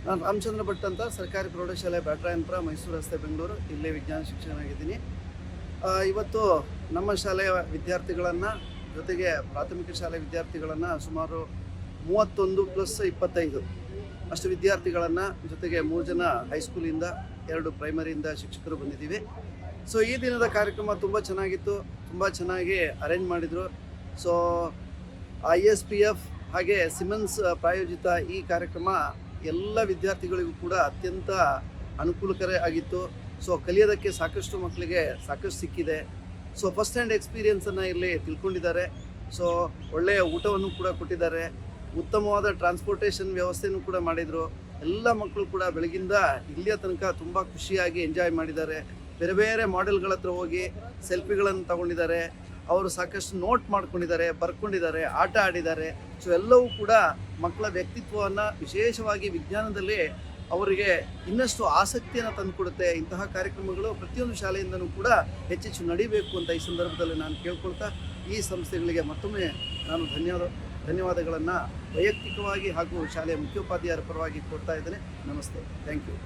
ನಾನು ರಾಮಚಂದ್ರ ಭಟ್ ಅಂತ ಸರ್ಕಾರಿ ಪ್ರೌಢಶಾಲೆ ಬ್ಯಾಟರಾಯನಪುರ ಮೈಸೂರು ರಸ್ತೆ ಬೆಂಗಳೂರು ಇಲ್ಲೇ ವಿಜ್ಞಾನ ಶಿಕ್ಷಕನಾಗಿದ್ದೀನಿ. ಇವತ್ತು ನಮ್ಮ ಶಾಲೆಯ ವಿದ್ಯಾರ್ಥಿಗಳನ್ನು ಜೊತೆಗೆ ಪ್ರಾಥಮಿಕ ಶಾಲೆ ವಿದ್ಯಾರ್ಥಿಗಳನ್ನು ಸುಮಾರು 31 + 25 ಅಷ್ಟು ವಿದ್ಯಾರ್ಥಿಗಳನ್ನು ಜೊತೆಗೆ 3 ಜನ ಹೈಸ್ಕೂಲಿಂದ 2 ಪ್ರೈಮರಿಯಿಂದ ಶಿಕ್ಷಕರು ಬಂದಿದ್ದೀವಿ. ಸೊ ಈ ದಿನದ ಕಾರ್ಯಕ್ರಮ ತುಂಬ ಚೆನ್ನಾಗಿತ್ತು, ತುಂಬ ಚೆನ್ನಾಗಿ ಅರೇಂಜ್ ಮಾಡಿದರು. ಸೊ ISPF ಹಾಗೆ ಸಿಮೆನ್ಸ್ ಪ್ರಾಯೋಜಿತ ಈ ಕಾರ್ಯಕ್ರಮ ಎಲ್ಲ ವಿದ್ಯಾರ್ಥಿಗಳಿಗೂ ಕೂಡ ಅತ್ಯಂತ ಅನುಕೂಲಕರ ಆಗಿತ್ತು. ಸೊ ಕಲಿಯೋದಕ್ಕೆ ಸಾಕಷ್ಟು ಮಕ್ಕಳಿಗೆ ಸಾಕಷ್ಟು ಸಿಕ್ಕಿದೆ. ಸೊ ಫಸ್ಟ್ ಹ್ಯಾಂಡ್ ಎಕ್ಸ್ಪೀರಿಯನ್ಸನ್ನು ಇಲ್ಲಿ ತಿಳ್ಕೊಂಡಿದ್ದಾರೆ. ಸೊ ಒಳ್ಳೆಯ ಊಟವನ್ನು ಕೂಡ ಕೊಟ್ಟಿದ್ದಾರೆ, ಉತ್ತಮವಾದ ಟ್ರಾನ್ಸ್ಪೋರ್ಟೇಷನ್ ವ್ಯವಸ್ಥೆಯೂ ಕೂಡ ಮಾಡಿದರು. ಎಲ್ಲ ಮಕ್ಕಳು ಕೂಡ ಬೆಳಗಿಂದ ಇಲ್ಲಿಯ ತನಕ ತುಂಬ ಖುಷಿಯಾಗಿ ಎಂಜಾಯ್ ಮಾಡಿದ್ದಾರೆ. ಬೇರೆ ಬೇರೆ ಮಾಡೆಲ್ಗಳ ಹತ್ರ ಹೋಗಿ ಸೆಲ್ಫಿಗಳನ್ನು ತಗೊಂಡಿದ್ದಾರೆ, ಅವರು ಸಾಕಷ್ಟು ನೋಟ್ ಮಾಡ್ಕೊಂಡಿದ್ದಾರೆ, ಬರ್ಕೊಂಡಿದ್ದಾರೆ, ಆಟ ಆಡಿದ್ದಾರೆ. ಸೊ ಎಲ್ಲವೂ ಕೂಡ ಮಕ್ಕಳ ವ್ಯಕ್ತಿತ್ವವನ್ನು ವಿಶೇಷವಾಗಿ ವಿಜ್ಞಾನದಲ್ಲಿ ಅವರಿಗೆ ಇನ್ನಷ್ಟು ಆಸಕ್ತಿಯನ್ನು ತಂದುಕೊಡುತ್ತೆ. ಇಂತಹ ಕಾರ್ಯಕ್ರಮಗಳು ಪ್ರತಿಯೊಂದು ಶಾಲೆಯಿಂದನೂ ಕೂಡ ಹೆಚ್ಚೆಚ್ಚು ನಡೀಬೇಕು ಅಂತ ಈ ಸಂದರ್ಭದಲ್ಲಿ ನಾನು ಕೇಳ್ಕೊಳ್ತಾ, ಈ ಸಂಸ್ಥೆಗಳಿಗೆ ಮತ್ತೊಮ್ಮೆ ನಾನು ಧನ್ಯವಾದಗಳನ್ನು ವೈಯಕ್ತಿಕವಾಗಿ ಹಾಗೂ ಶಾಲೆಯ ಮುಖ್ಯೋಪಾಧ್ಯಾಯರ ಪರವಾಗಿ ಕೊಡ್ತಾ ಇದ್ದೇನೆ. ನಮಸ್ತೆ, ಥ್ಯಾಂಕ್ ಯು.